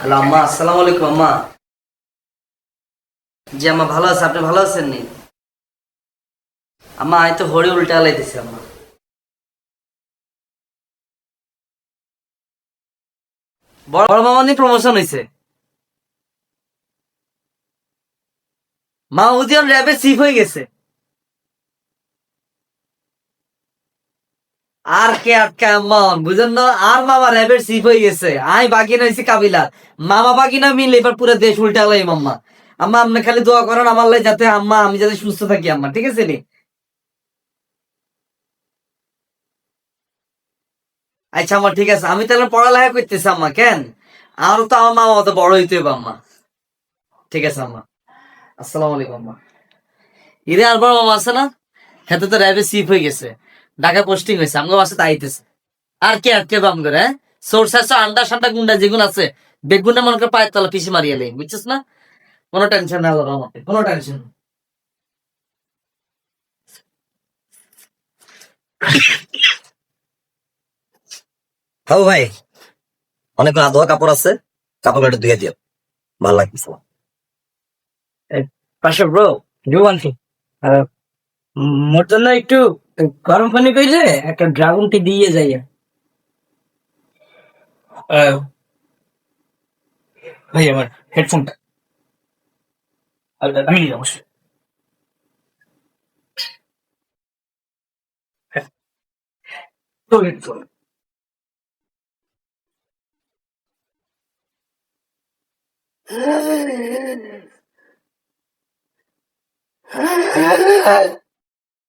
Hello আম্মা, আসসালামু আলাইকুম আম্মা। জি আম্মা, ভালো আছে, আপনি ভালো আছেন নি? আম্মা আমি তো হরি উল্টা লাইতেছি আম্মা। বড় বড় মামা নিয়ে প্রমোশন হয়েছে। মা উজিয়ান র্যাবে চিফ হয়ে গেছে। আর কে আটকে আম্মা বুঝেন না, আর মামা র্যাবের চিফ হয়ে গেছে, আই বাকি নইছি কাবিলার। মামা বাকি না মিলে এবার পুরো দেশ উল্টা লাই আম্মা। আম্মা আপনি খালি দোয়া করেন আমার লাই, যাতে আম্মা আমি যাতে সুস্থ থাকি আম্মা, ঠিক আছে নি? আচ্ছা আম্মা, ঠিক আছে, আমি তাহলে পড়ালেখা করতেছি আম্মা। কেন? আমারও তো আমার মামা অত বড় হইতে হবে আম্মা। ঠিক আছে আম্মা। আসসালামু আলাইকুম আম্মা। ইরে আলবার মামা আছে না? হ্যাঁ, তো র্যাবে চিফ হয়ে গেছে, ঢাকা পোস্টিং হয়েছে, আমগো বাসাতে আইতেছে। আর কে আটকে বাম করে, হ্যাঁ? সোর্স আছে, আন্ডা সান্ডা গুন্ডা যেগুলো আছে, বেগুনটা মনে করে পায়ের তলা পিছিয়ে মারিয়ে লে, বুঝছিস না? কোনো টেনশন না আল্লাহর রহমতে, কোনো টেনশন না। হ্যাঁ ভাই, অনেক আধোয়া কাপড় আছে, কাপড় একটু ধুয়ে দিও, ভালো লাগতেছে আমার। এই পাশে ব্রো, জুবানছি। মোর জন্য একটু গরম পানি কইলে একটা ড্রাগন টি দিয়ে যাইয়া। আহ, ভাই আমার হেডফোনটা আমি নিয়ে অবশ্যই। হ্যাঁ, তো হেডফোন।